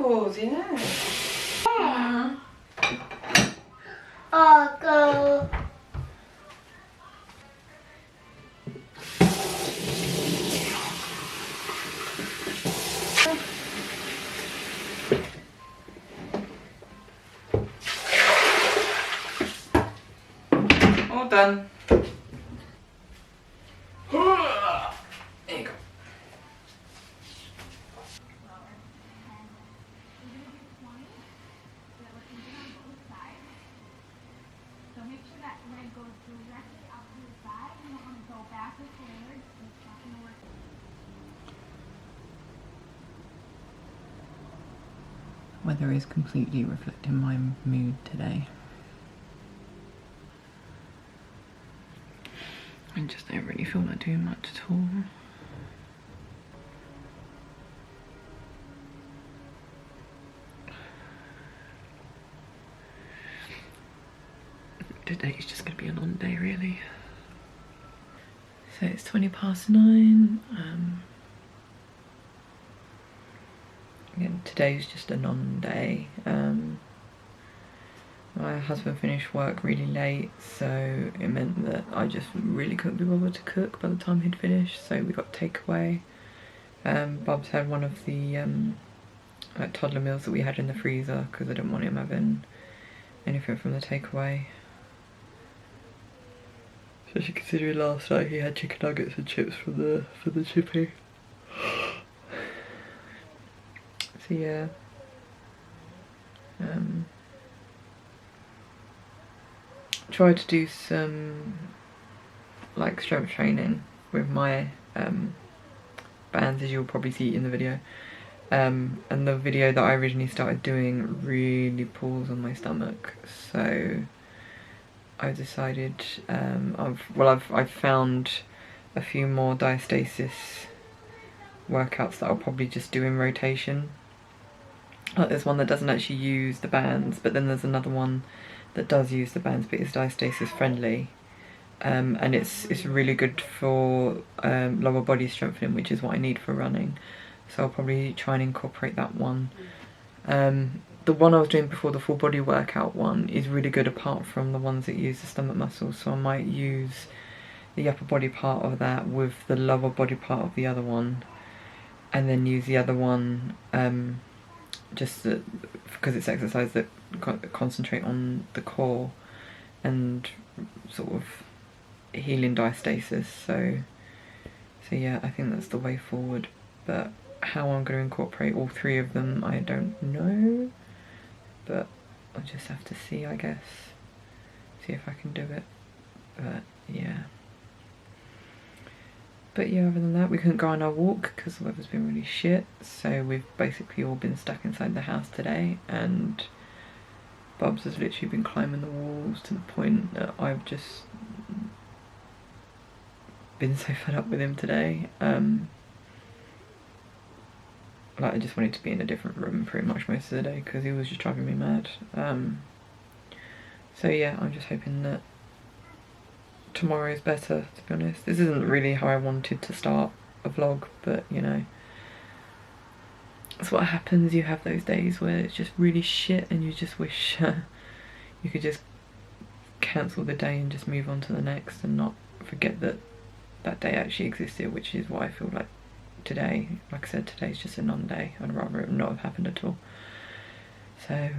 yours, yeah. I'll go. All done. There you go. Weather is completely reflecting my mood today. I just don't really feel like doing much at all. Today's just going to be a long day, really. So it's 9:20. Again, today's just a non-day. My husband finished work really late, so it meant that I just really couldn't be bothered to cook by the time he'd finished, so we got takeaway. Bob's had one of the like toddler meals that we had in the freezer because I didn't want him having anything from the takeaway. Especially considering last night he had chicken nuggets and chips for the chippy. So yeah. Tried to do some like strength training with my bands, as you'll probably see in the video. And the video that I originally started doing really pulls on my stomach, so I decided I've found a few more diastasis workouts that I'll probably just do in rotation. Like there's one that doesn't actually use the bands, but then there's another one that does use the bands but is diastasis friendly, and it's really good for lower body strengthening, which is what I need for running, so I'll probably try and incorporate that one. The one I was doing before, the full body workout one, is really good apart from the ones that use the stomach muscles, so I might use the upper body part of that with the lower body part of the other one, and then use the other one just because it's exercise that concentrate on the core and sort of healing diastasis. So yeah, I think that's the way forward, but how I'm going to incorporate all three of them I don't know, but I'll just have to see, I guess, see if I can do it. But yeah, other than that, we couldn't go on our walk because the weather's been really shit, so we've basically all been stuck inside the house today, and Bubs has literally been climbing the walls to the point that I've just been so fed up with him today. Like I just wanted to be in a different room pretty much most of the day because he was just driving me mad. So yeah, I'm just hoping that tomorrow is better, to be honest. This isn't really how I wanted to start a vlog, but you know, that's what happens. You have those days where it's just really shit and you just wish you could just cancel the day and just move on to the next and not forget that that day actually existed, which is what I feel like today. Like I said, today's just a non-day. I'd rather it not have happened at all. So,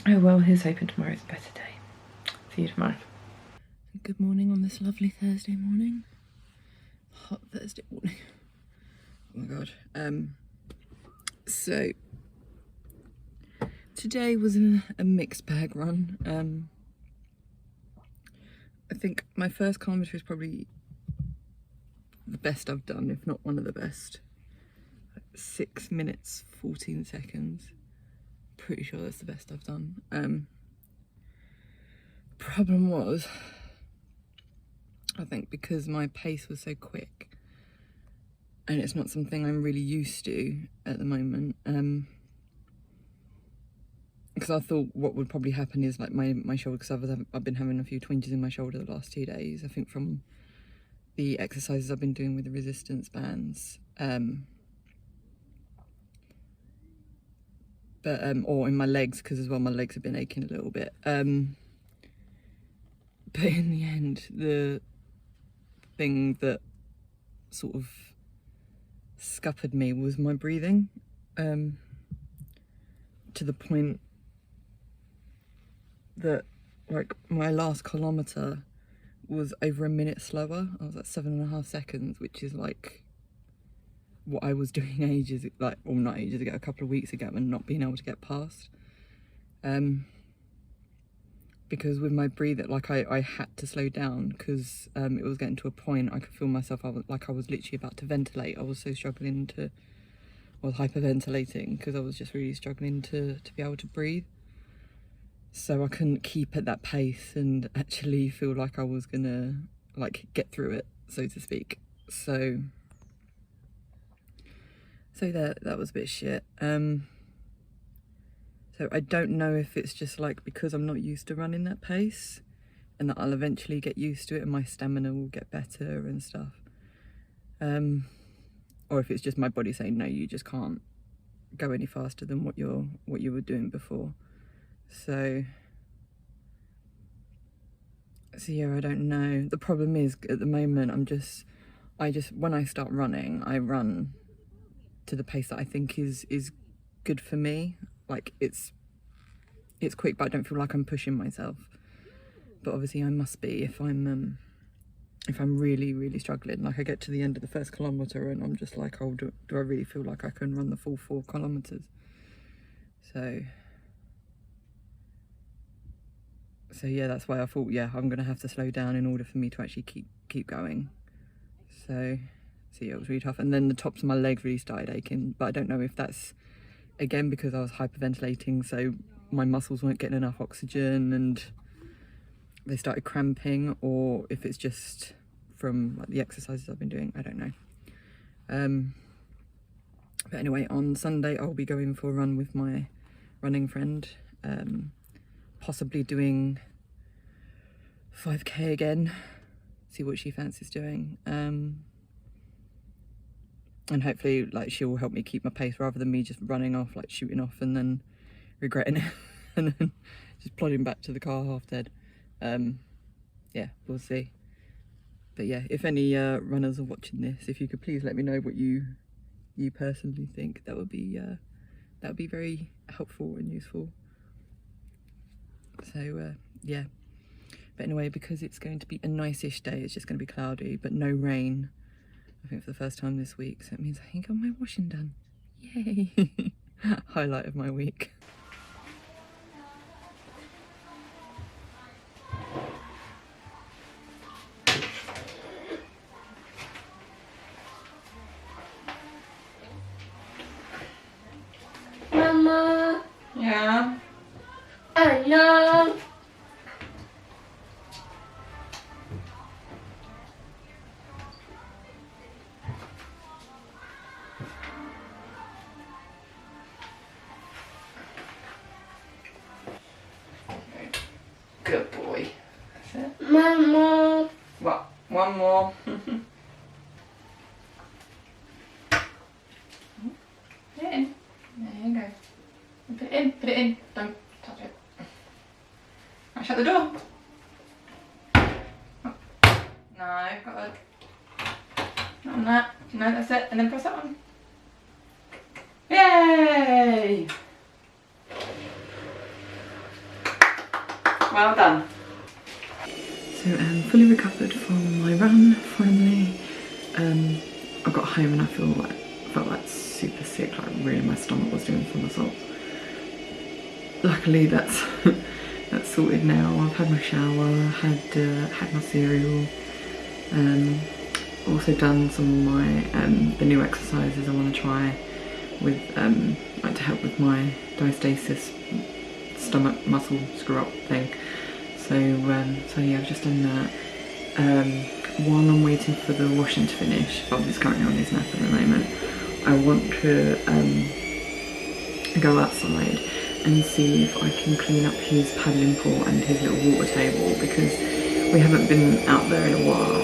oh well, here's hoping tomorrow's a better day. See you tomorrow. Good morning on this lovely Thursday morning. Hot Thursday morning. Oh my god. So today was a mixed bag run. I think my first kilometre is probably the best I've done, if not one of the best. 6 minutes 14 seconds. Pretty sure that's the best I've done. Problem was, I think because my pace was so quick and it's not something I'm really used to at the moment, because I thought what would probably happen is like my shoulder, because I've been having a few twinges in my shoulder the last 2 days, I think from the exercises I've been doing with the resistance bands. but or in my legs, because as well my legs have been aching a little bit. But in the end, the thing that sort of scuppered me was my breathing, to the point that like my last kilometre was over a minute slower. I was at 7.5 seconds, which is like what I was doing ages, like, well, not ages ago, a couple of weeks ago, and not being able to get past. Because with my breathing, like I had to slow down, because it was getting to a point I could feel myself, I was literally about to ventilate. I was so struggling to, well, hyperventilating, because I was just really struggling to be able to breathe. So I couldn't keep at that pace and actually feel like I was gonna like get through it, so to speak. So that was a bit shit. So I don't know if it's just like because I'm not used to running that pace, and that I'll eventually get used to it and my stamina will get better and stuff. Or if it's just my body saying, no, you just can't go any faster than what you were doing before. So yeah, I don't know. The problem is at the moment I just when I start running, I run to the pace that I think is good for me. Like it's quick, but I don't feel like I'm pushing myself. But obviously I must be if I'm really, really struggling. Like I get to the end of the first kilometre and I'm just like, oh, do I really feel like I can run the full 4 kilometres? So yeah, that's why I thought, yeah, I'm gonna have to slow down in order for me to actually keep going. So yeah, it was really tough. And then the tops of my legs really started aching, but I don't know if that's again because I was hyperventilating, so my muscles weren't getting enough oxygen and they started cramping, or if it's just from like the exercises I've been doing. I don't know. But anyway, on Sunday I'll be going for a run with my running friend, possibly doing 5k again, see what she fancies doing, and hopefully like she'll help me keep my pace rather than me just running off, like shooting off and then regretting it and then just plodding back to the car half dead. Yeah, we'll see. But yeah, if any runners are watching this, if you could please let me know what you personally think, that would be very helpful and useful. So yeah, but anyway, because it's going to be a nice-ish day, it's just going to be cloudy but no rain, I think, for the first time this week, so it means I can get my washing done. Yay! Highlight of my week. Mama. Yeah? Oh no. Good boy. That's it. Mama. What? One more. Put it in. There you go. Put it in. Put it in. Don't touch it. Right, shut the door. Oh. No, got to. Not on that. No, that's it. And then press that one. Yay! Well done. So fully recovered from my run finally. I got home and I felt like super sick, like really my stomach was doing somersaults. Luckily that's that's sorted now. I've had my shower, had my cereal, also done some of my the new exercises I want to try with like to help with my diastasis stomach muscle screw up thing. So yeah, I've just done that. While I'm waiting for the washing to finish, Bob is currently on his nap at the moment, I want to go outside and see if I can clean up his paddling pool and his little water table, because we haven't been out there in a while.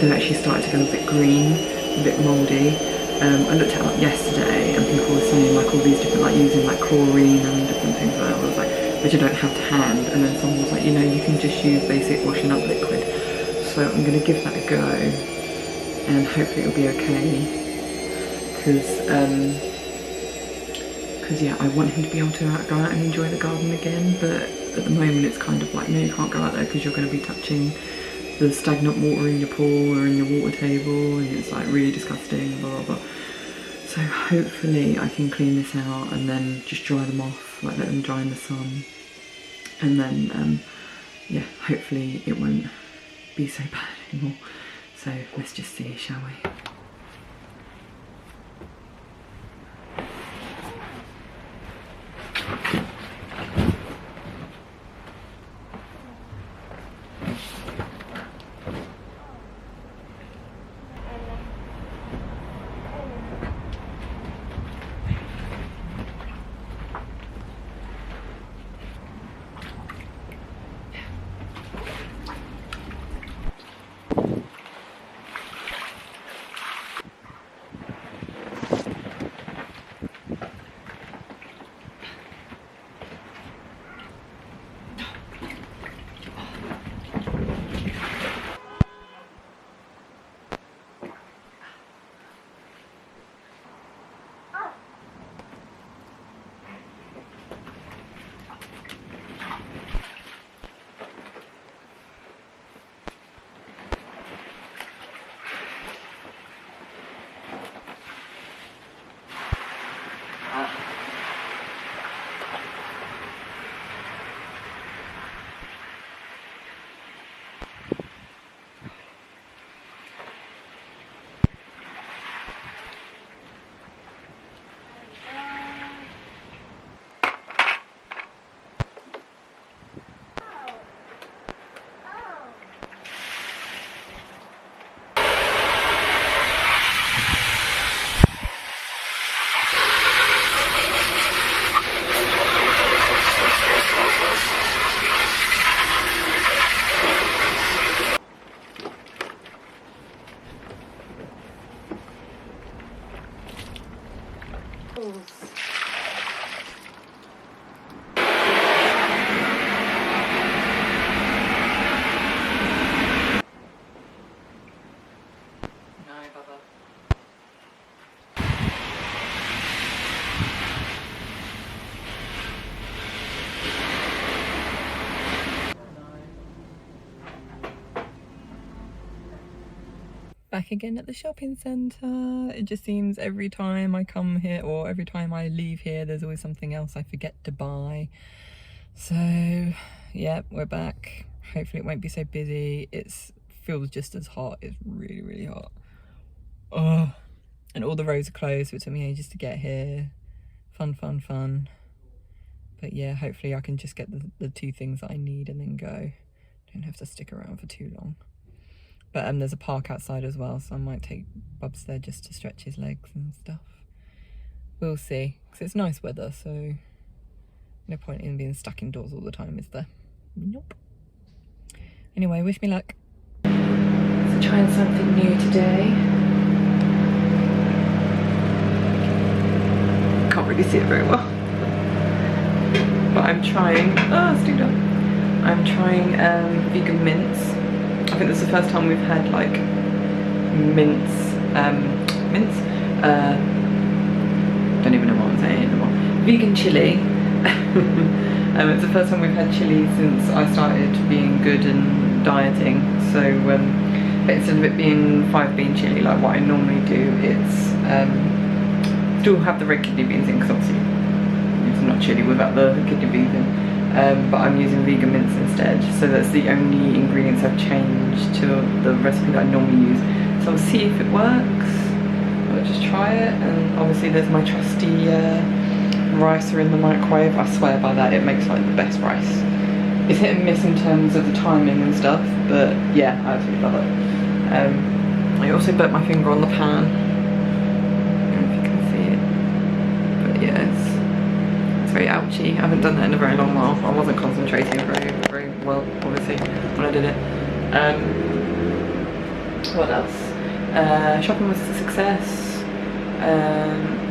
They've actually started to go a bit green, a bit mouldy, I looked it up yesterday and people were saying like all these different, like using like chlorine and different things like that. I was like, which you don't have to hand. And then someone was like, you know, you can just use basic washing up liquid. So I'm going to give that a go and hopefully it'll be okay. Because yeah, I want him to be able to go out and enjoy the garden again, but at the moment it's kind of like, no, you can't go out there because you're going to be touching the stagnant water in your pool or in your water table, and it's like really disgusting, blah blah blah. So hopefully I can clean this out and then just dry them off, like let them dry in the sun, and then yeah, hopefully it won't be so bad anymore. So let's just see, shall we? Back again at the shopping centre. It just seems every time I come here or every time I leave here there's always something else I forget to buy. So yeah, we're back. Hopefully it won't be so busy. It feels just as hot. It's really, really hot. Oh, and all the roads are closed, so it took me ages to get here. Fun. But yeah, hopefully I can just get the two things that I need and then go. Don't have to stick around for too long. But there's a park outside as well, so I might take Bubs there just to stretch his legs and stuff. We'll see, because it's nice weather, so no point in being stuck indoors all the time, is there? Nope. Anyway, wish me luck. So trying something new today. Can't really see it very well. But I'm trying, I'm trying vegan mince. I think this is the first time we've had like mince, don't even know what I'm saying anymore. Vegan chili. It's the first time we've had chili since I started being good and dieting. So but instead of it being 5-bean chili like what I normally do, it's still have the red kidney beans in, because obviously it's not chili without the kidney beans in. But I'm using vegan mince instead, so that's the only ingredients I've changed to the recipe that I normally use. So I'll see if it works. I'll just try it, and obviously there's my trusty ricer in the microwave. I swear by that, it makes like the best rice. It's hit and miss in terms of the timing and stuff, but yeah, I absolutely love it. I also burnt my finger on the pan. I don't know if you can see it, but yeah, it's very ouchy. I haven't done that in a very long while. I wasn't concentrating very well, obviously, when I did it. What else? Shopping was a success.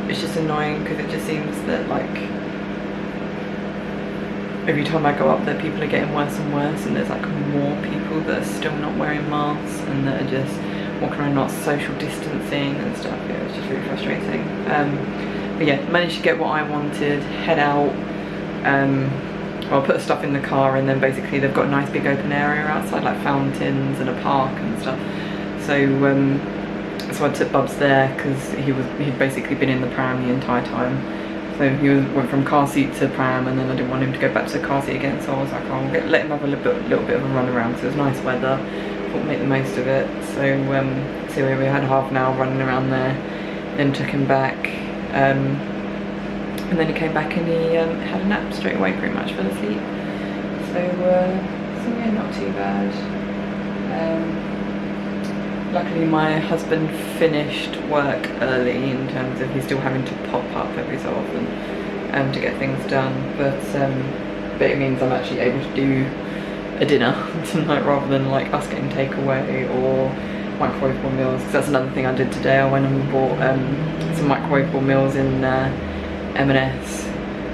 It's just annoying because it just seems that like every time I go up there people are getting worse and worse, and there's like more people that are still not wearing masks and that are just walking around not social distancing and stuff. Yeah, it's just really frustrating. But yeah, managed to get what I wanted, head out. Well, put stuff in the car, and then basically they've got a nice big open area outside, like fountains and a park and stuff. So I took Bubs there because he'd basically been in the pram the entire time. So he went from car seat to pram, and then I didn't want him to go back to the car seat again. So I was like, I'll let him have a little bit of a run around. So it was nice weather. Thought make the most of it. So we had half an hour running around there. Then took him back. And then he came back and he had a nap straight away, pretty much, fell asleep. So yeah, not too bad. Luckily my husband finished work early, in terms of he's still having to pop up every so often to get things done, but it means I'm actually able to do a dinner tonight rather than like us getting takeaway or microwavable meals, because that's another thing I did today. I went and bought some microwavable meals in M&S,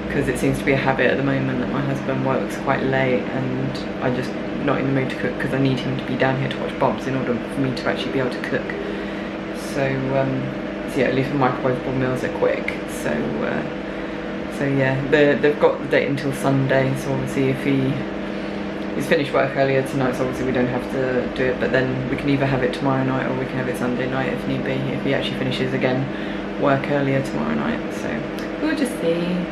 because it seems to be a habit at the moment that my husband works quite late and I'm just not in the mood to cook, because I need him to be down here to watch Bob's in order for me to actually be able to cook. So yeah, at least the microwavable meals are quick. So yeah, they've got the date until Sunday, so obviously if he's finished work earlier tonight, so obviously we don't have to do it, but then we can either have it tomorrow night or we can have it Sunday night if need be, if he actually finishes again work earlier tomorrow night. So we'll just see.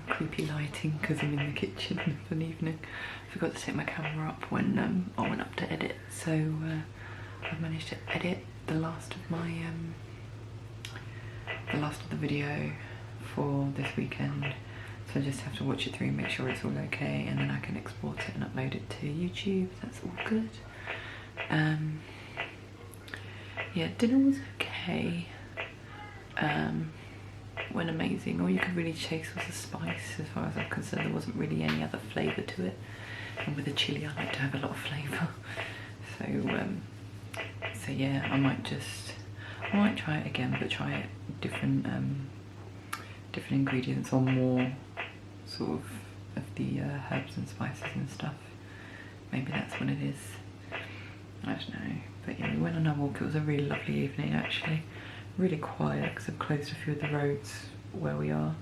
Creepy lighting because I'm in the kitchen for an evening. I forgot to take my camera up when I went up to edit, so I've managed to edit the last of the video for this weekend, so I just have to watch it through and make sure it's all okay, and then I can export it and upload it to YouTube. That's all good. Yeah, dinner was okay. Went amazing. All you could really chase was the spice. As far as I'm concerned, there wasn't really any other flavour to it, and with the chilli I like to have a lot of flavour. So yeah, I might try it again, but try it different ingredients, or more sort of the herbs and spices and stuff. Maybe that's what it is. I don't know. But yeah, we went on our walk. It was a really lovely evening actually. Really quiet because I've closed a few of the roads where we are.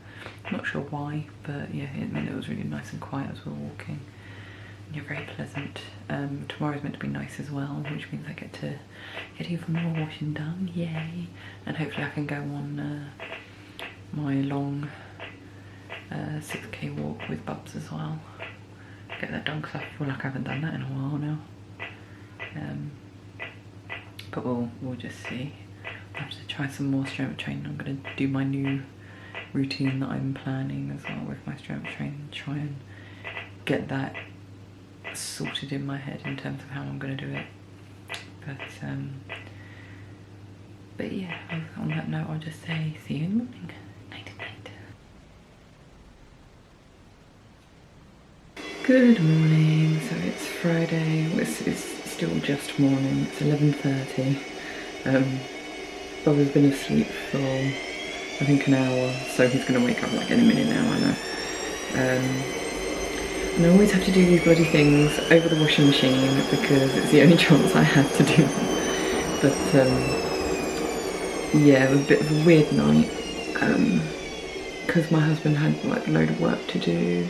Not sure why, but yeah, it meant it was really nice and quiet as we were walking. And you're very pleasant. Tomorrow's meant to be nice as well, which means I get to get even more washing done. Yay! And hopefully I can go on my long 6k walk with Bubs as well. Get that done because I feel like I haven't done that in a while now. But we'll just see. I have to try some more strength training. I'm going to do my new routine that I'm planning as well with my strength training, try and get that sorted in my head in terms of how I'm going to do it. But yeah, on that note, I'll just say see you in the morning. Night night. Good morning. So it's Friday. It's still just morning. It's 11:30. Bob has been asleep for I think an hour, so he's going to wake up like in a minute now, I know. And I always have to do these bloody things over the washing machine because it's the only chance I have to do them. But yeah, it was a bit of a weird night because my husband had like a load of work to do.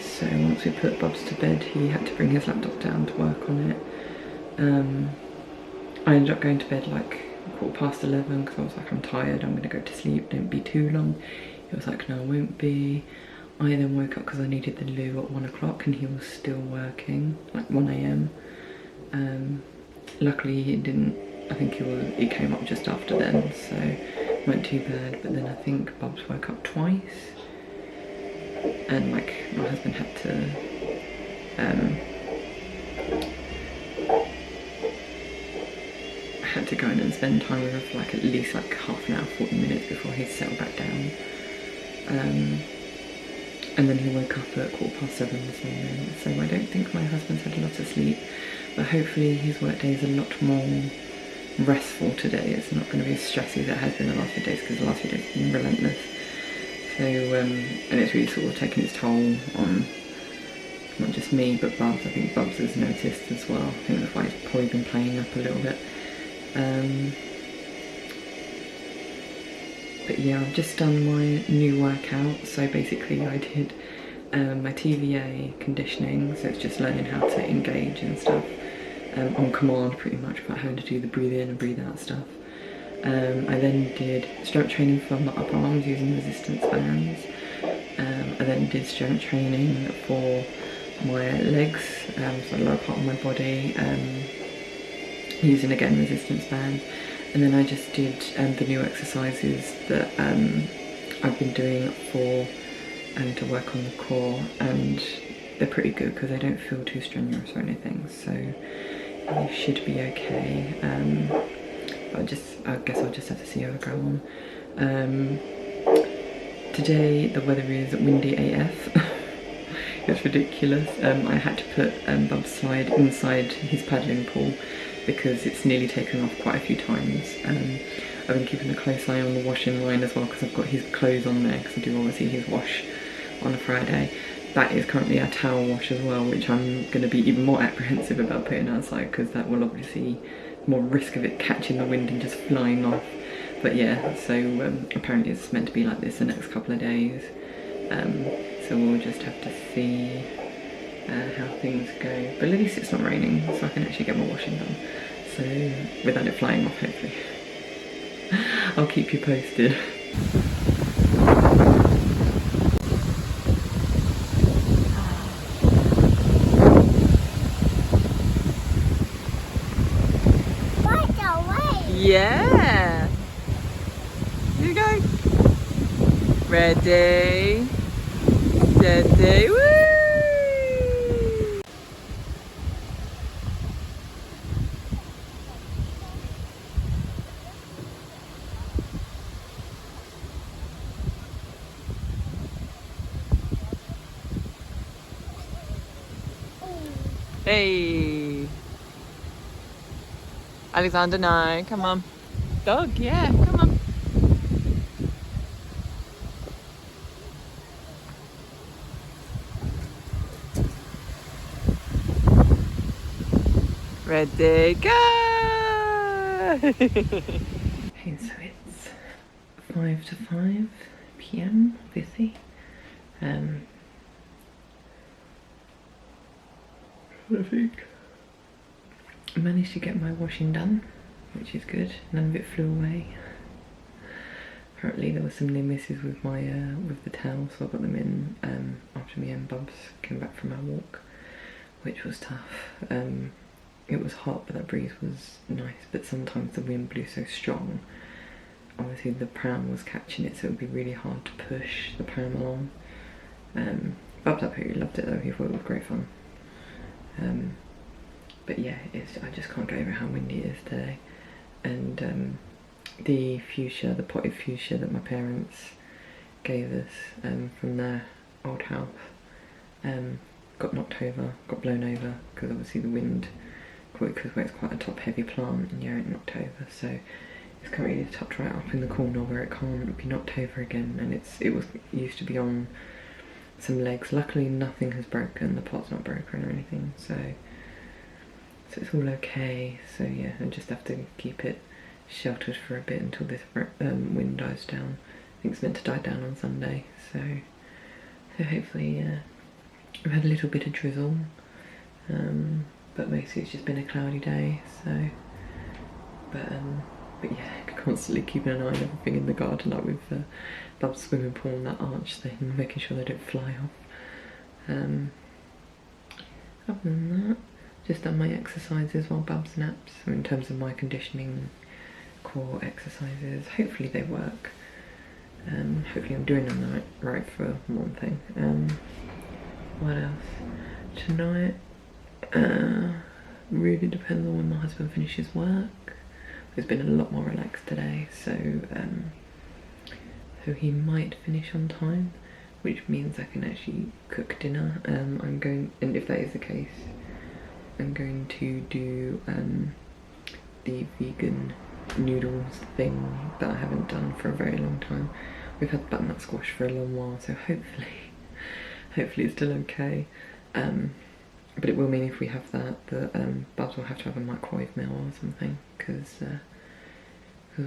So once we put Bubs to bed, he had to bring his laptop down to work on it. I ended up going to bed like 11:15 because I was like, I'm tired, I'm gonna go to sleep, don't be too long. He was like, no, I won't be. I then woke up because I needed the loo at 1 o'clock and he was still working, like 1 AM. Luckily he didn't, I think he came up just after then, so it weren't too bad. But then I think Bob's woke up twice, and like my husband had to spend time with her for like at least like half an hour, 40 minutes before he'd settle back down. And then he woke up at 7:15 this morning, so I don't think my husband's had a lot of sleep, but hopefully his work day is a lot more restful today. It's not going to be as stressy as it has been the last few days, because the last few days have been relentless. So, and it's really sort of taken its toll on not just me, but Bubs. I think Bubs has noticed as well. I think that's why he's probably been playing up a little bit. But yeah, I've just done my new workout. So basically I did my TVA conditioning, so it's just learning how to engage and stuff on command pretty much, without having to do the breathe in and breathe out stuff. I then did strength training for my upper arms using resistance bands. I then did strength training for my legs, so the lower part of my body, using again resistance bands. And then I just did the new exercises that I've been doing for to work on the core, and they're pretty good because they don't feel too strenuous or anything, so they should be okay. I guess I'll just have to see how I go on. Today the weather is windy AF. It's ridiculous. I had to put Bub's slide inside his paddling pool because it's nearly taken off quite a few times. I've been keeping a close eye on the washing line as well, because I've got his clothes on there, because I do oversee his wash on a Friday. That is currently a towel wash as well, which I'm going to be even more apprehensive about putting outside, because that will obviously more risk of it catching the wind and just flying off. But yeah, so apparently it's meant to be like this the next couple of days. So we'll just have to see how things go. But at least it's not raining, so I can actually get my washing done. So without it flying off, hopefully. I'll keep you posted. Yeah. Here you go. Ready. Steady. Woo! Hey. Alexander, no, come on. Dog, yeah, come on. Ready, go! Okay, so it's 5 to 5 PM, busy. I think I managed to get my washing done, which is good. None of it flew away. Apparently there were some near misses with my with the towel, so I got them in after me and Bubs came back from our walk, which was tough. It was hot, but that breeze was nice, but sometimes the wind blew so strong. Obviously the pram was catching it, so it would be really hard to push the pram along. Bubs absolutely loved it though, he thought it was great fun. But yeah, I just can't get over how windy it is today. And the fuchsia, the potted fuchsia that my parents gave us from their old house, got knocked over, got blown over, because obviously the wind, because it's quite a top heavy plant, and yeah, it knocked over, so it's currently tucked right up in the corner where it can't be knocked over again, and it used to be on some legs. Luckily nothing has broken, the pot's not broken or anything, so it's all okay. So yeah, I just have to keep it sheltered for a bit until this wind dies down. I think it's meant to die down on Sunday, so hopefully we've had a little bit of drizzle, but mostly it's just been a cloudy day, so but yeah, constantly keeping an eye on everything in the garden, like with Bub's swimming pool and that arch thing, making sure they don't fly off. Other than that, just done my exercises while Bubs naps, so in terms of my conditioning core exercises. Hopefully they work. Hopefully I'm doing them right for one thing. What else? Tonight, really depends on when my husband finishes work. has been a lot more relaxed today, so so he might finish on time, which means I can actually cook dinner. I'm going, and if that is the case, I'm going to do the vegan noodles thing that I haven't done for a very long time. We've had butternut squash for a long while, so hopefully it's still okay. But it will mean if we have that, Babs will have to have a microwave meal or something, because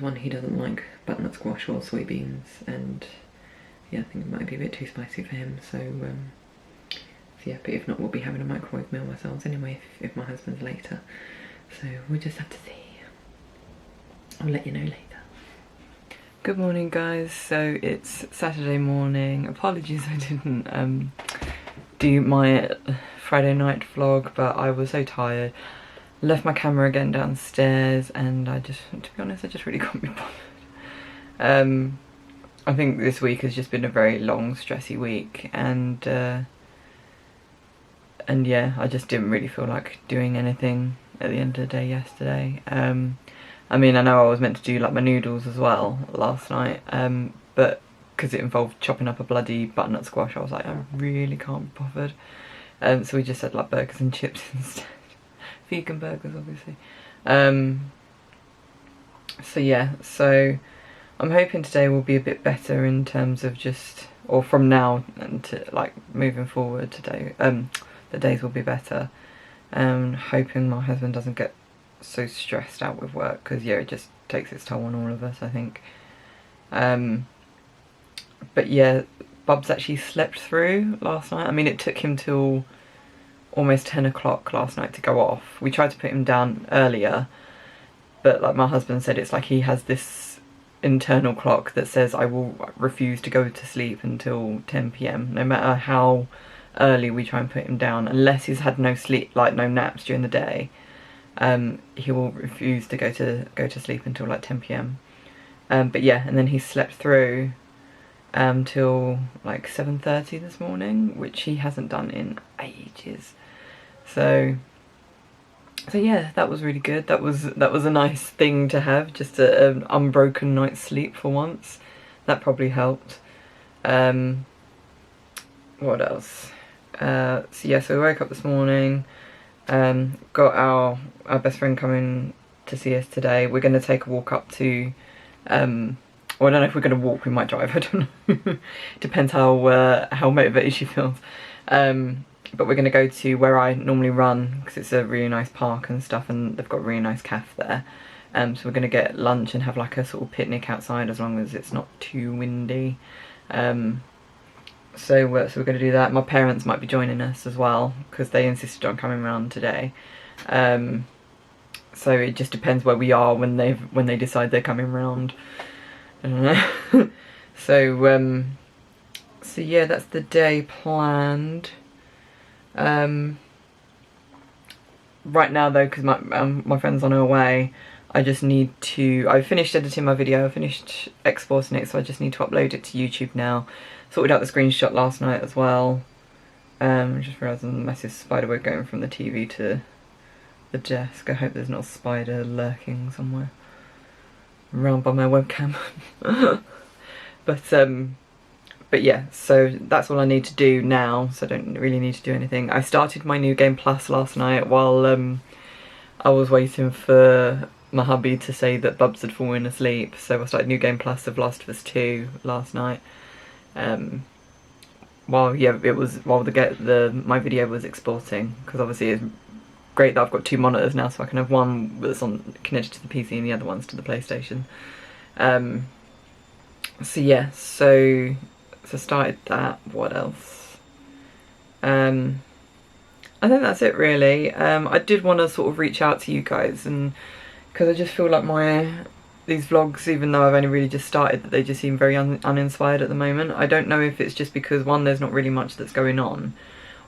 one, he doesn't like butternut squash or soybeans, and yeah, I think it might be a bit too spicy for him, so yeah, but if not, we'll be having a microwave meal ourselves anyway, if my husband's later, so we'll just have to see. I'll let you know later. Good morning, guys. So it's Saturday morning. Apologies I didn't do my Friday night vlog, but I was so tired. Left my camera again downstairs, and I just, to be honest, I just really can't be bothered. I think this week has just been a very long, stressy week, and yeah, I just didn't really feel like doing anything at the end of the day yesterday. I mean, I know I was meant to do like my noodles as well last night, but because it involved chopping up a bloody butternut squash, I was like, I really can't be bothered. So we just had like burgers and chips instead. Vegan burgers, obviously. So yeah, so I'm hoping today will be a bit better in terms of just, or from now and to like moving forward today, the days will be better. Hoping my husband doesn't get so stressed out with work, because yeah, it just takes its toll on all of us, I think. But yeah, Bubs actually slept through last night. I mean, it took him till almost 10 o'clock last night to go off. We tried to put him down earlier, but like my husband said, it's like he has this internal clock that says I will refuse to go to sleep until 10 PM, no matter how early we try and put him down, unless he's had no sleep, like no naps during the day. He will refuse to go to sleep until like 10 PM. But yeah, and then he slept through till like 7:30 this morning, which he hasn't done in ages. So yeah, that was really good. That was a nice thing to have, just an unbroken night's sleep for once. That probably helped. What else? So yeah, so we woke up this morning. Got our best friend coming to see us today. We're going to take a walk up to, well, I don't know if we're going to walk, we might drive, I don't know. Depends how motivated she feels. But we're going to go to where I normally run, because it's a really nice park and stuff, and they've got a really nice cafe there. So we're going to get lunch and have like a sort of picnic outside, as long as it's not too windy. So we're going to do that. My parents might be joining us as well, because they insisted on coming around today. So it just depends where we are when they decide they're coming round. I don't know. So yeah, that's the day planned. Right now though, because my friend's on her way, I just need to, I finished editing my video, I finished exporting it, so I just need to upload it to YouTube now. Sorted out the screenshot last night as well. Just realising the massive spider web going from the TV to the desk. I hope there's not a spider lurking somewhere around by my webcam. But yeah, so that's all I need to do now, so I don't really need to do anything. I started my New Game Plus last night while I was waiting for my hubby to say that Bubs had fallen asleep, so I started New Game Plus of Last of Us 2 last night. While my video was exporting, because obviously it's great that I've got two monitors now, so I can have one that's connected to the PC and the other one's to the PlayStation. So yeah, so started that. What else? I think that's it really. I did want to sort of reach out to you guys, and because I just feel like these vlogs, even though I've only really just started, that they just seem very uninspired at the moment. I don't know if it's just because, one, there's not really much that's going on,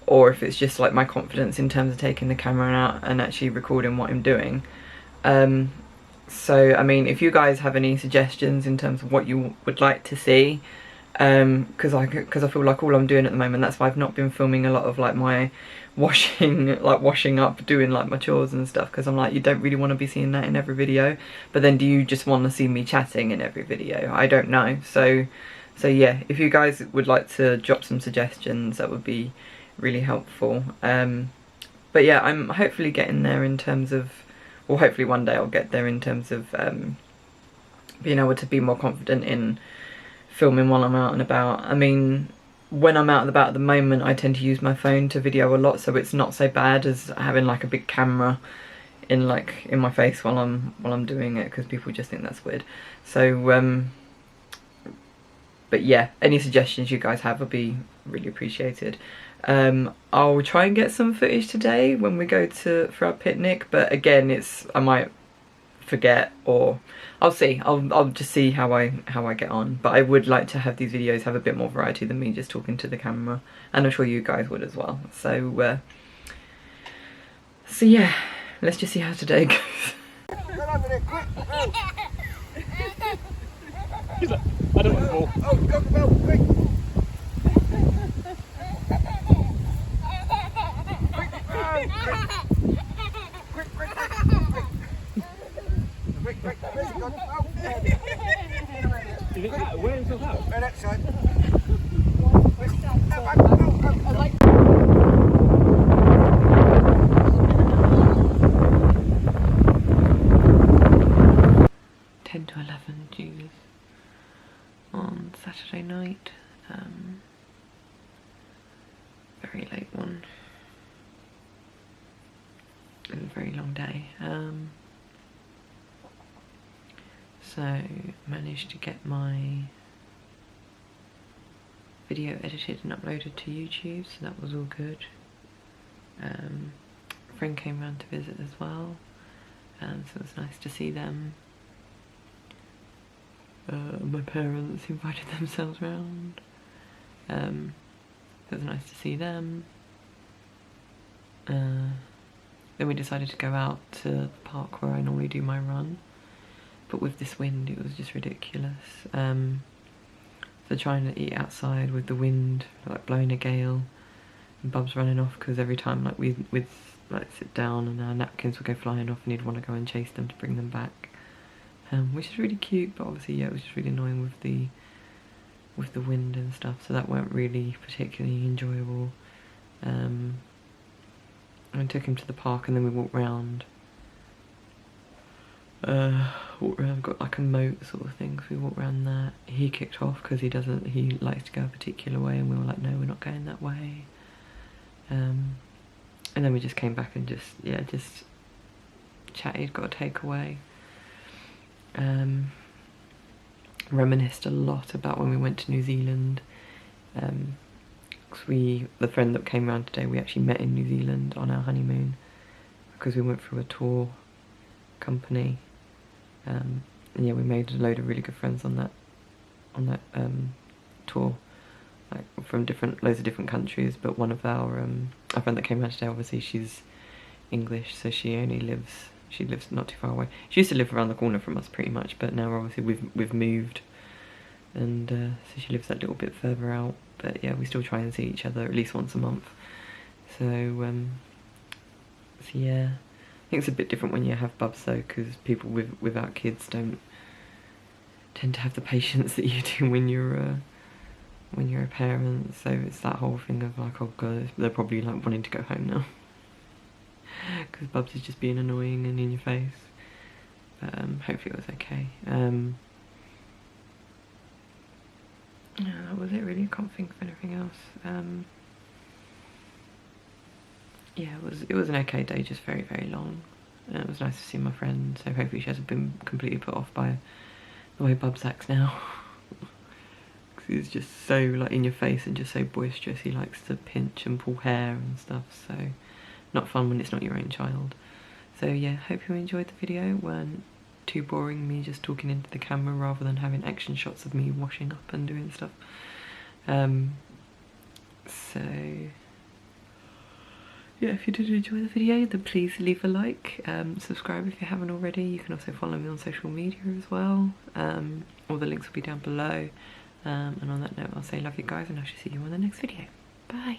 or if it's just like my confidence in terms of taking the camera out and actually recording what I'm doing. So I mean, if you guys have any suggestions in terms of what you would like to see, because I feel like all I'm doing at the moment, that's why I've not been filming a lot of like my washing up, doing like my chores and stuff, because I'm like, you don't really want to be seeing that in every video, but then do you just want to see me chatting in every video? I don't know. So yeah, if you guys would like to drop some suggestions, that would be really helpful. But yeah, I'm hopefully getting there in terms of, or hopefully one day I'll get there in terms of being able to be more confident in filming while I'm out and about. I mean, when I'm out and about at the moment, I tend to use my phone to video a lot, so it's not so bad as having like a big camera in my face while I'm doing it, because people just think that's weird. So but yeah, any suggestions you guys have would be really appreciated. I'll try and get some footage today when we go for our picnic, but again, I might forget, or I'll see. I'll just see how I get on. But I would like to have these videos have a bit more variety than me just talking to the camera, and I'm sure you guys would as well. So yeah, let's just see how today goes. He's like, I don't want to fall. Oh, go, quick! Quick, where's it gone? Oh, Is it out? Where is it out? right that side. To 11 Jews on Saturday night. Very late one. It was a very long day. So managed to get my video edited and uploaded to YouTube, so that was all good. A friend came round to visit as well, so it was nice to see them. My parents invited themselves round. It was nice to see them. Then we decided to go out to the park where I normally do my run, but with this wind it was just ridiculous. So trying to eat outside with the wind like blowing a gale and Bub's running off, because every time like we'd like sit down and our napkins would go flying off and he'd want to go and chase them to bring them back. Which is really cute, but obviously yeah, it was just really annoying with the wind and stuff, so that weren't really particularly enjoyable. I took him to the park and then we walked round. Got like a moat sort of thing, so we walked around that. He kicked off because he likes to go a particular way, and we were like, no, we're not going that way. And then we just came back and just chatted, got a takeaway. Reminisced a lot about when we went to New Zealand, because the friend that came around today, we actually met in New Zealand on our honeymoon, because we went through a tour company, and yeah, we made a load of really good friends on that tour, like from loads of different countries. But one of our friend that came around today, obviously she's English, so she lives not too far away. She used to live around the corner from us pretty much, but now obviously we've moved, and so she lives that little bit further out. But yeah, we still try and see each other at least once a month. So yeah, I think it's a bit different when you have Bubs though, because people without kids don't tend to have the patience that you do when you're a parent. So it's that whole thing of like, oh god, they're probably like wanting to go home now. Because Bubs is just being annoying and in your face. But hopefully it was okay. Yeah, that was it really. I can't think of anything else. Yeah, it was an okay day, just very, very long. It was nice to see my friend, so hopefully she hasn't been completely put off by the way Bubs acts now. Because he's just so like in your face and just so boisterous. He likes to pinch and pull hair and stuff, so not fun when it's not your own child. So yeah, hope you enjoyed the video. It weren't too boring, me just talking into the camera rather than having action shots of me washing up and doing stuff. So yeah, if you did enjoy the video, then please leave a like, subscribe if you haven't already. You can also follow me on social media as well. All the links will be down below. And on that note, I'll say love you guys, and I shall see you on the next video. Bye.